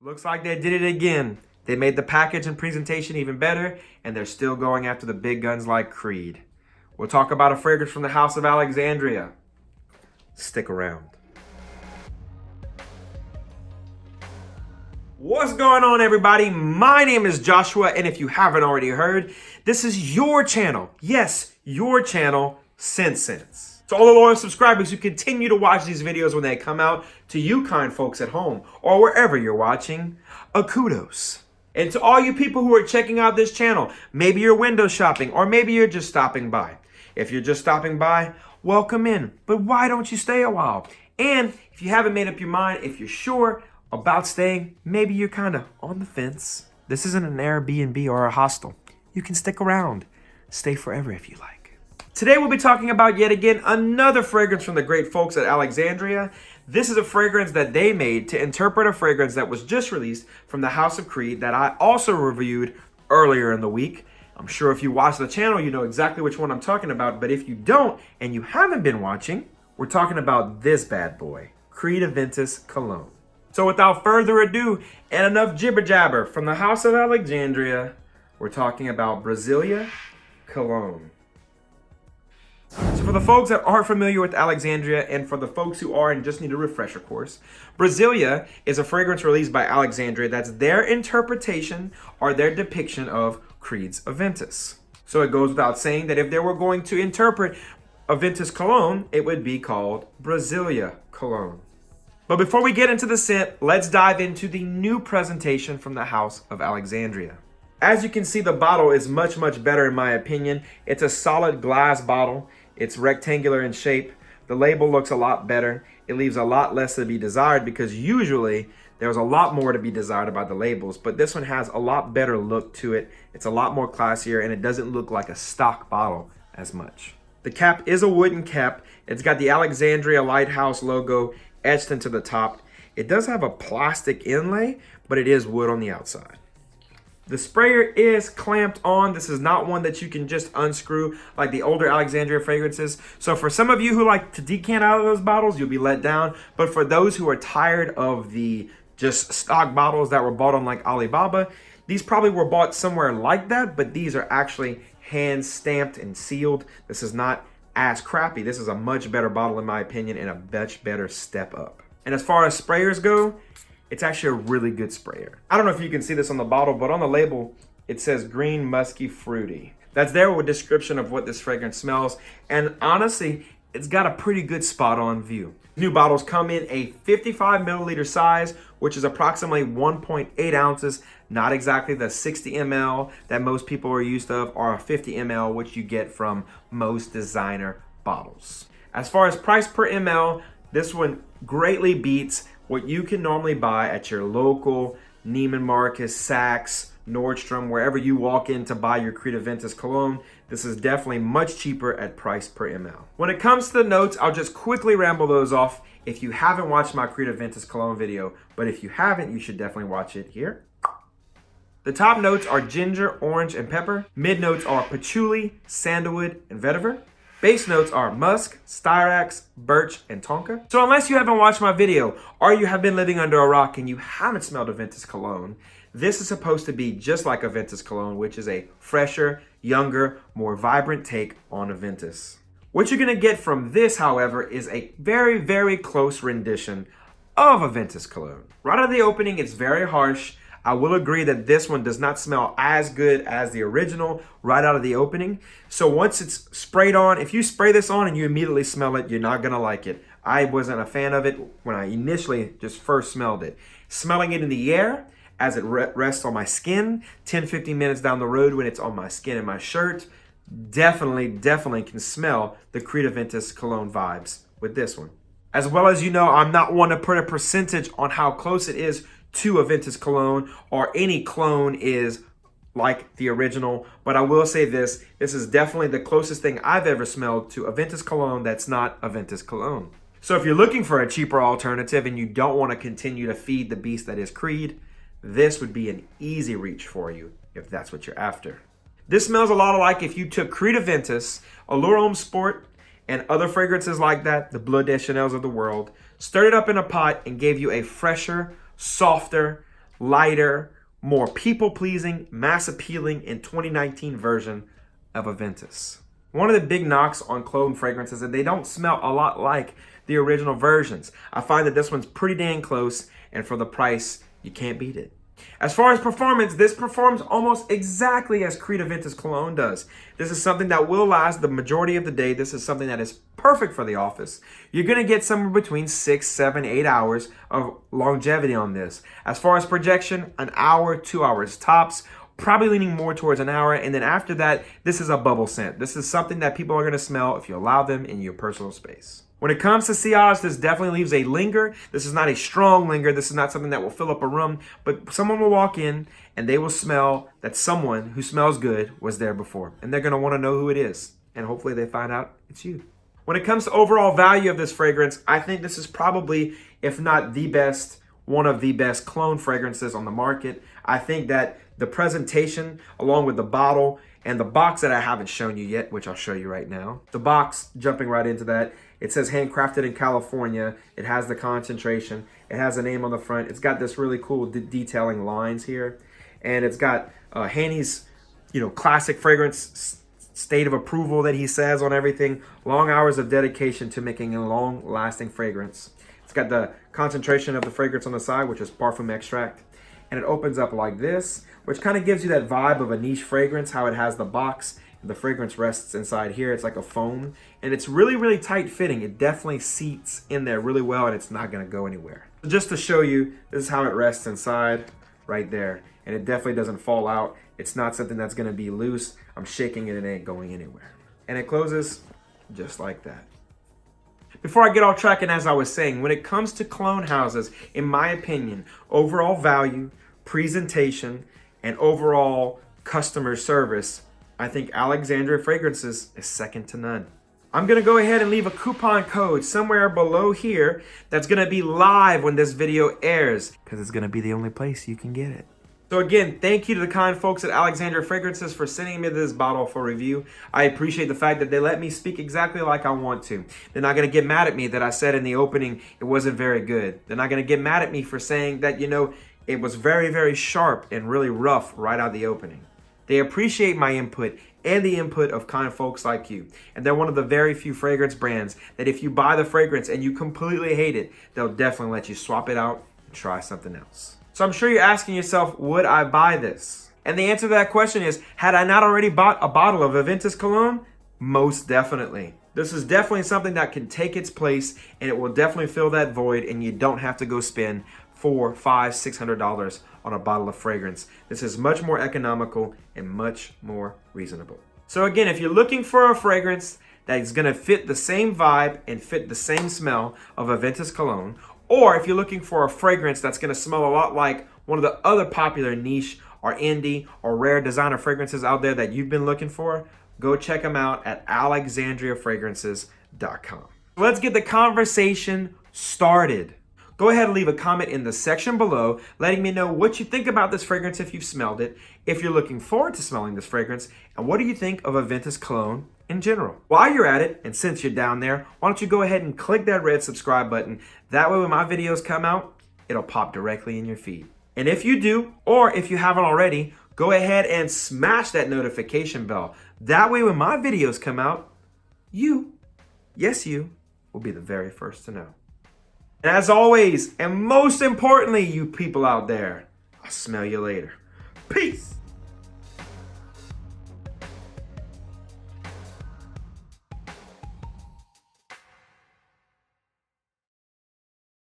Looks like they did it again. They made the package and presentation even better, and they're still going after the big guns like Creed. We'll talk about a fragrance from the House of Alexandria. Stick around. What's going on, everybody? My name is Joshua, and if you haven't already heard, this is your channel. Yes, your channel, ScentSense. To all the loyal subscribers who continue to watch these videos when they come out, to you kind folks at home or wherever you're watching, a kudos. And to all you people who are checking out this channel, maybe you're window shopping or maybe you're just stopping by. If you're just stopping by, welcome in, but why don't you stay a while? And if you haven't made up your mind, if you're sure about staying, maybe you're kind of on the fence. This isn't an Airbnb or a hostel. You can stick around, stay forever if you like. Today we'll be talking about yet again another fragrance from the great folks at Alexandria. This is a fragrance that they made to interpret a fragrance that was just released from the House of Creed that I also reviewed earlier in the week. I'm sure if you watch the channel, you know exactly which one I'm talking about, but if you don't and you haven't been watching, we're talking about this bad boy, Creed Aventus Cologne. So without further ado and enough jibber jabber from the House of Alexandria, we're talking about Brasilia Cologne. So for the folks that aren't familiar with Alexandria and for the folks who are and just need a refresher course, Brasilia is a fragrance released by Alexandria that's their interpretation or their depiction of Creed's Aventus. So it goes without saying that if they were going to interpret Aventus Cologne, it would be called Brasilia Cologne. But before we get into the scent, let's dive into the new presentation from the House of Alexandria. As you can see, the bottle is much, much better in my opinion. It's a solid glass bottle. It's rectangular in shape. The label looks a lot better. It leaves a lot less to be desired because usually there's a lot more to be desired about the labels, but this one has a lot better look to it. It's a lot more classier and it doesn't look like a stock bottle as much. The cap is a wooden cap. It's got the Alexandria Lighthouse logo etched into the top. It does have a plastic inlay, but it is wood on the outside. The sprayer is clamped on. This is not one that you can just unscrew like the older Alexandria fragrances. So for some of you who like to decant out of those bottles, you'll be let down. But for those who are tired of the just stock bottles that were bought on like Alibaba, these probably were bought somewhere like that, but these are actually hand stamped and sealed. This is not as crappy. This is a much better bottle in my opinion and a much better step up. And as far as sprayers go, it's actually a really good sprayer. I don't know if you can see this on the bottle, but on the label, it says green, musky, fruity. That's there with a description of what this fragrance smells. And honestly, it's got a pretty good spot on view. New bottles come in a 55 milliliter size, which is approximately 1.8 ounces, not exactly the 60 ml that most people are used to, or a 50 ml, which you get from most designer bottles. As far as price per ml, this one greatly beats what you can normally buy at your local Neiman Marcus, Saks, Nordstrom, wherever you walk in to buy your Creed Aventus Cologne. This is definitely much cheaper at price per ml. When it comes to the notes, I'll just quickly ramble those off if you haven't watched my Creed Aventus Cologne video, but if you haven't, you should definitely watch it here. The top notes are ginger, orange, and pepper. Mid notes are patchouli, sandalwood, and vetiver. Base notes are musk, styrax, birch, and tonka. So unless you haven't watched my video or you have been living under a rock and you haven't smelled Aventus Cologne, this is supposed to be just like Aventus Cologne, which is a fresher, younger, more vibrant take on Aventus. What you're gonna get from this, however, is a very, very close rendition of Aventus Cologne. Right out of the opening, it's very harsh. I will agree that this one does not smell as good as the original right out of the opening. So once it's sprayed on, if you spray this on and you immediately smell it, you're not gonna like it. I wasn't a fan of it when I initially just first smelled it. Smelling it in the air as it rests on my skin, 10-15 minutes down the road when it's on my skin and my shirt, definitely can smell the Creed Aventus Cologne vibes with this one. As well as you know, I'm not one to put a percentage on how close it is to Aventus Cologne or any clone is like the original, but I will say this is definitely the closest thing I've ever smelled to Aventus Cologne that's not Aventus Cologne. So if you're looking for a cheaper alternative and you don't want to continue to feed the beast that is Creed, this would be an easy reach for you if that's what you're after. This smells a lot like if you took Creed Aventus, Allure Homme Sport, and other fragrances like that, the Bleu de Chanels of the world, stirred it up in a pot and gave you a fresher, softer, lighter, more people-pleasing, mass-appealing in 2019 version of Aventus. One of the big knocks on cologne fragrances is that they don't smell a lot like the original versions. I find that this one's pretty dang close, and for the price, you can't beat it. As far as performance, this performs almost exactly as Creed Aventus Cologne does. This is something that will last the majority of the day. This is something that is perfect for the office. You're going to get somewhere between 6, 7, 8 hours of longevity on this. As far as projection, an hour, 2 hours tops. Probably leaning more towards an hour. And then after that, this is a bubble scent. This is something that people are going to smell if you allow them in your personal space. When it comes to sillage, this definitely leaves a linger. This is not a strong linger. This is not something that will fill up a room, but someone will walk in and they will smell that someone who smells good was there before. And they're going to want to know who it is. And hopefully they find out it's you. When it comes to overall value of this fragrance, I think this is probably, if not the best, one of the best cologne fragrances on the market. I think that the presentation, along with the bottle and the box that I haven't shown you yet, which I'll show you right now. The box, jumping right into that, it says handcrafted in California. It has the concentration. It has a name on the front. It's got this really cool detailing lines here. And it's got Hanny's, classic fragrance state of approval that he says on everything. Long hours of dedication to making a long-lasting fragrance. It's got the concentration of the fragrance on the side, which is parfum extract. And it opens up like this, which kind of gives you that vibe of a niche fragrance, how it has the box and the fragrance rests inside here. It's like a foam, and it's really, really tight fitting. It definitely seats in there really well, and it's not going to go anywhere. So just to show you, this is how it rests inside right there, and it definitely doesn't fall out. It's not something that's going to be loose. I'm shaking it, it ain't going anywhere. And it closes just like that. Before I get off track, and as I was saying, when it comes to cologne houses, in my opinion, overall value, presentation, and overall customer service, I think Alexandria Fragrances is second to none. I'm going to go ahead and leave a coupon code somewhere below here that's going to be live when this video airs, because it's going to be the only place you can get it. So again, thank you to the kind folks at Alexandria Fragrances for sending me this bottle for review. I appreciate the fact that they let me speak exactly like I want to. They're not going to get mad at me that I said in the opening it wasn't very good. They're not going to get mad at me for saying that, it was very, very sharp and really rough right out of the opening. They appreciate my input and the input of kind folks like you. And they're one of the very few fragrance brands that if you buy the fragrance and you completely hate it, they'll definitely let you swap it out and try something else. So I'm sure you're asking yourself, would I buy this? And the answer to that question is, had I not already bought a bottle of Aventus Cologne? Most definitely. This is definitely something that can take its place, and it will definitely fill that void, and you don't have to go spend $400, $500, $600 on a bottle of fragrance. This is much more economical and much more reasonable. So again, if you're looking for a fragrance that is going to fit the same vibe and fit the same smell of Aventus Cologne, or if you're looking for a fragrance that's going to smell a lot like one of the other popular niche or indie or rare designer fragrances out there that you've been looking for, go check them out at alexandriafragrances.com. Let's get the conversation started. Go ahead and leave a comment in the section below letting me know what you think about this fragrance if you've smelled it, if you're looking forward to smelling this fragrance, and what do you think of Aventus Cologne in general. While you're at it, and since you're down there, why don't you go ahead and click that red subscribe button. That way when my videos come out, it'll pop directly in your feed. And if you do, or if you haven't already, go ahead and smash that notification bell. That way when my videos come out, you, yes you, will be the very first to know. And as always, and most importantly, you people out there, I'll smell you later. Peace.